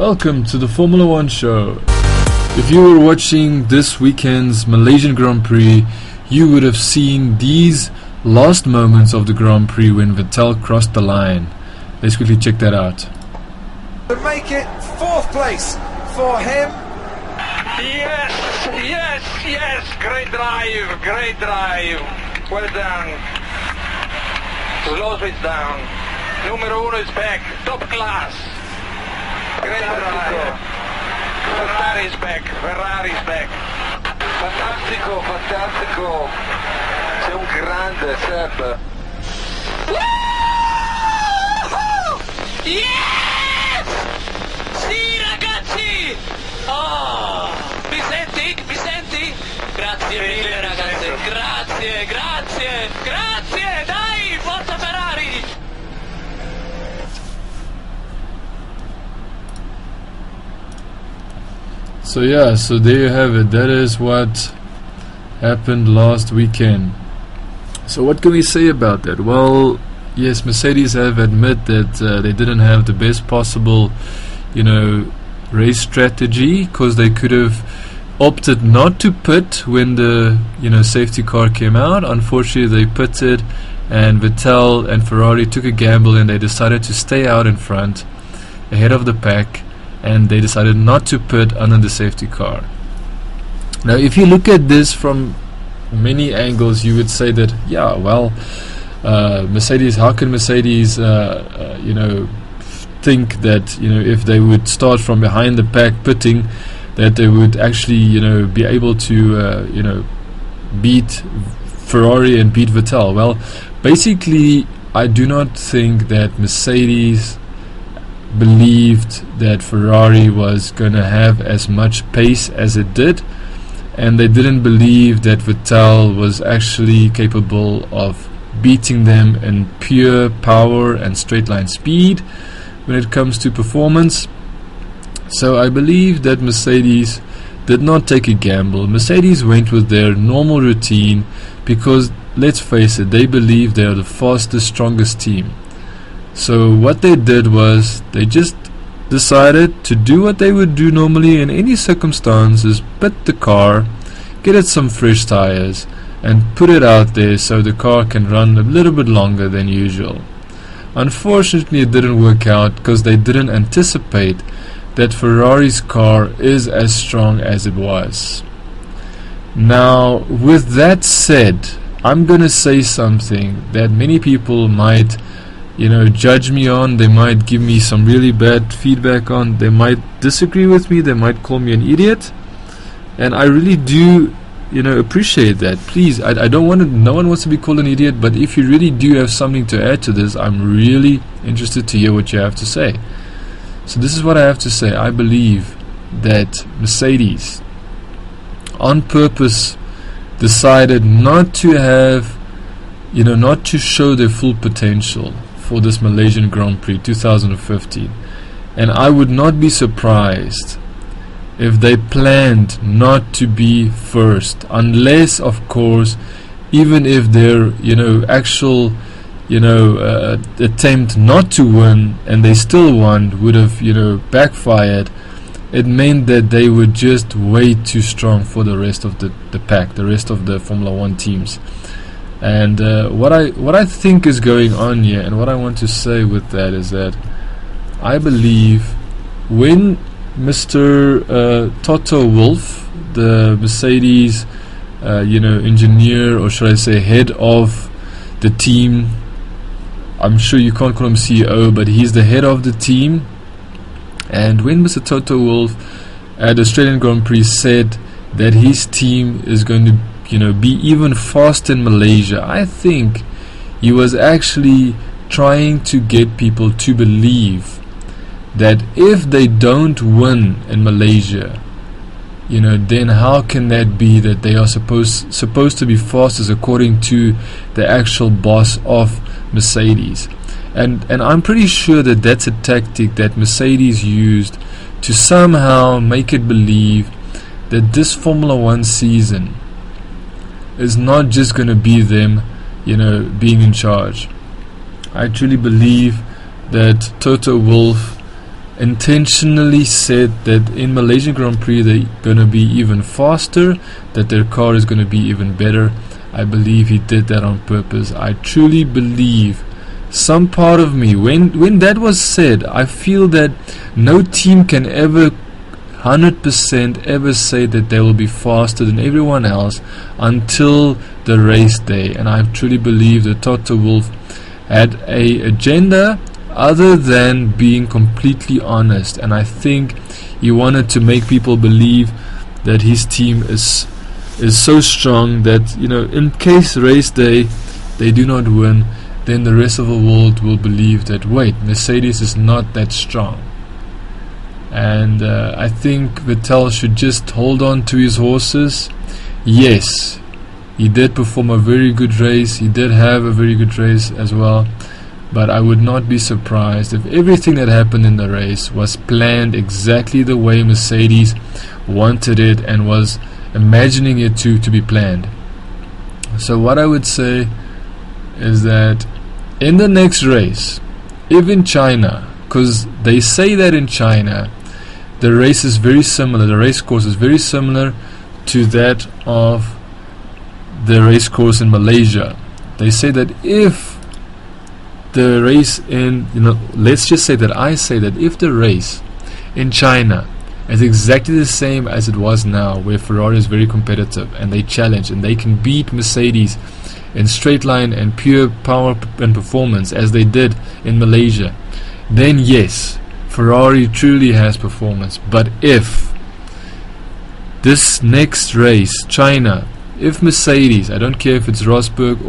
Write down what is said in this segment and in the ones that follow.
Welcome to the Formula One show. If you were watching this weekend's Malaysian Grand Prix, you would have seen these last moments of the Grand Prix when Vettel crossed the line. Let's quickly check that out. To make it fourth place for him. Yes, great drive. Well done. Slow switch down. Numero uno is back, top class. Great drive. Ferrari's back. Fantastico. Sei un grande, Seb. Yes! Sì, ragazzi! Oh! Mi senti? Grazie mille, ragazzi. Grazie! Dai, forza Ferrari! So there you have it. That is what happened last weekend. So what can we say about that? Well, yes, Mercedes have admitted that they didn't have the best possible, race strategy, because they could have opted not to pit when the safety car came out. Unfortunately, they pitted, and Vettel and Ferrari took a gamble and they decided to stay out in front, ahead of the pack, and they decided not to pit under the safety car. Now, if you look at this from many angles, you would say that, Mercedes, how can Mercedes, think that, if they would start from behind the pack pitting, that they would actually, be able to, beat Ferrari and beat Vettel. Well, basically, I do not think that Mercedes believed that Ferrari was going to have as much pace as it did, and they didn't believe that Vettel was actually capable of beating them in pure power and straight line speed when it comes to performance. So I believe that Mercedes did not take a gamble. Mercedes went with their normal routine because, let's face it, they believe they are the fastest, strongest team. So what they did was they just decided to do what they would do normally in any circumstances: pit the car, get it some fresh tires, and put it out there so the car can run a little bit longer than usual. Unfortunately, it didn't work out because they didn't anticipate that Ferrari's car is as strong as it was. Now, with that said, I'm gonna say something that many people might judge me on. They might give me some really bad feedback on. They might disagree with me. They might call me an idiot, and I really do appreciate that. Please, I don't want to, no one wants to be called an idiot, but if you really do have something to add to this, I'm really interested to hear what you have to say. So this is what I have to say. I believe that Mercedes on purpose decided not to have not to show their full potential for this Malaysian Grand Prix 2015, and I would not be surprised if they planned not to be first, unless, of course, even if their actual attempt not to win and they still won would have backfired. It meant that they were just way too strong for the rest of the pack, the rest of the Formula One teams. And what I think is going on here, and what I want to say with that, is that I believe when Mr. Toto Wolff, the Mercedes engineer, or should I say head of the team, I'm sure you can't call him CEO, but he's the head of the team. And when Mr. Toto Wolff at Australian Grand Prix said that his team is going to be even faster in Malaysia, I think he was actually trying to get people to believe that if they don't win in Malaysia, then how can that be that they are supposed to be fastest according to the actual boss of Mercedes? And I'm pretty sure that that's a tactic that Mercedes used to somehow make it believe that this Formula One season is not just going to be them, being in charge. I truly believe that Toto Wolff intentionally said that in Malaysian Grand Prix they're going to be even faster, that their car is going to be even better. I believe he did that on purpose. I truly believe, some part of me, when that was said, I feel that no team can ever 100% ever say that they will be faster than everyone else until the race day. And I truly believe that Toto Wolff had a agenda other than being completely honest, and I think he wanted to make people believe that his team is so strong that, you know, in case race day they do not win, then the rest of the world will believe that, wait, Mercedes is not that strong. And I think Vettel should just hold on to his horses. Yes, he did perform a very good race, he did have a very good race as well, but I would not be surprised if everything that happened in the race was planned exactly the way Mercedes wanted it and was imagining it to be planned. So what I would say is that in the next race, if in China, because they say that in China the race is very similar, the race course is very similar to that of the race course in Malaysia. They say that if the race in, let's just say that I say that if the race in China is exactly the same as it was now, where Ferrari is very competitive and they challenge and they can beat Mercedes in straight line and pure power and performance as they did in Malaysia, then yes, Ferrari truly has performance. But if this next race, China, if Mercedes, I don't care if it's Rosberg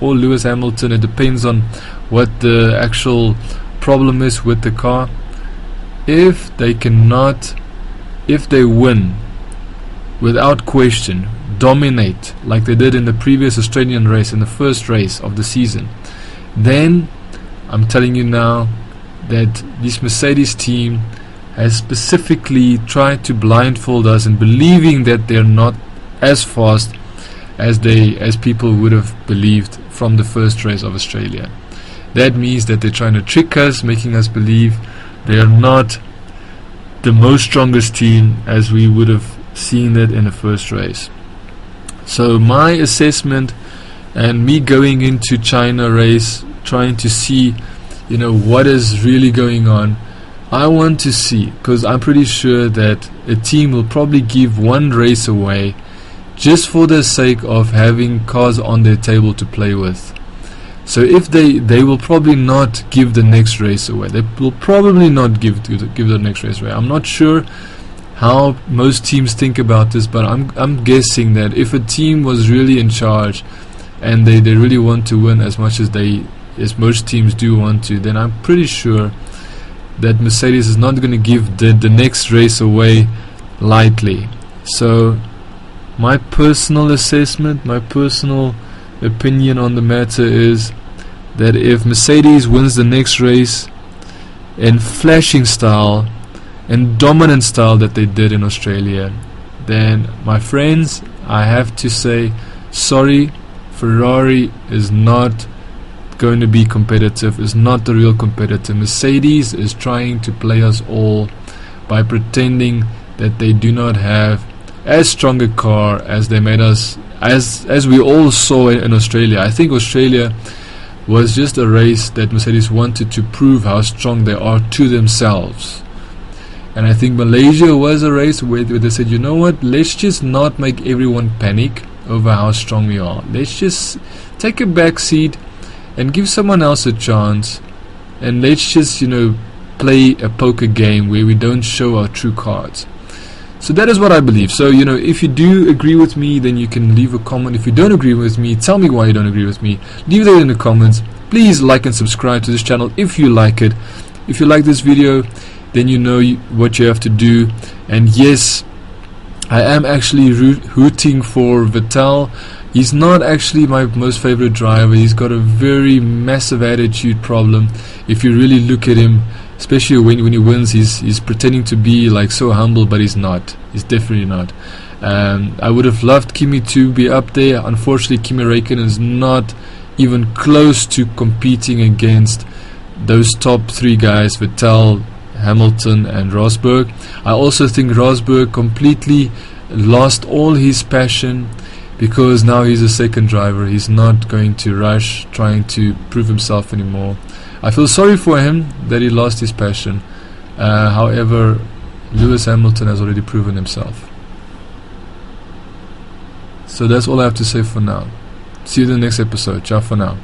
or Lewis Hamilton, it depends on what the actual problem is with the car, if they win without question, dominate like they did in the previous Australian race, in the first race of the season, then I'm telling you now that this Mercedes team has specifically tried to blindfold us in believing that they're not as fast as people would have believed from the first race of Australia. That means that they're trying to trick us, making us believe they are not the most strongest team as we would have seen it in the first race. So my assessment, and me going into China race, trying to see, what is really going on, I want to see, because I'm pretty sure that a team will probably give one race away just for the sake of having cars on their table to play with. So if they will probably not give the next race away. They will probably not give the next race away. I'm not sure how most teams think about this, but I'm guessing that if a team was really in charge and they really want to win as much as most teams do want to, then I'm pretty sure that Mercedes is not going to give the next race away lightly. So my personal assessment, my personal opinion on the matter is that if Mercedes wins the next race in flashing style and dominant style that they did in Australia, then my friends, I have to say sorry, Ferrari is not going to be competitive, is not the real competitor. Mercedes is trying to play us all by pretending that they do not have as strong a car as they made us, as we all saw in Australia. I think Australia was just a race that Mercedes wanted to prove how strong they are to themselves. And I think Malaysia was a race where they said, you know what, let's just not make everyone panic over how strong we are. Let's just take a back seat and give someone else a chance, and let's just play a poker game where we don't show our true cards. So that is what I believe. So if you do agree with me, then you can leave a comment. If you don't agree with me, tell me why you don't agree with me. Leave that in the comments. Please like and subscribe to this channel if you like it. If you like this video, then you know what you have to do. And yes, I am actually rooting for Vettel. He's not actually my most favorite driver. He's got a very massive attitude problem. If you really look at him, especially when he wins, he's pretending to be like so humble, but he's not. He's definitely not. I would have loved Kimi to be up there. Unfortunately, Kimi Räikkönen is not even close to competing against those top three guys. Vettel Hamilton and Rosberg. I also think Rosberg completely lost all his passion, because now he's a second driver. He's not going to rush trying to prove himself anymore. I feel sorry for him that he lost his passion. However, Lewis Hamilton has already proven himself. So that's all I have to say for now. See you in the next episode. Ciao for now.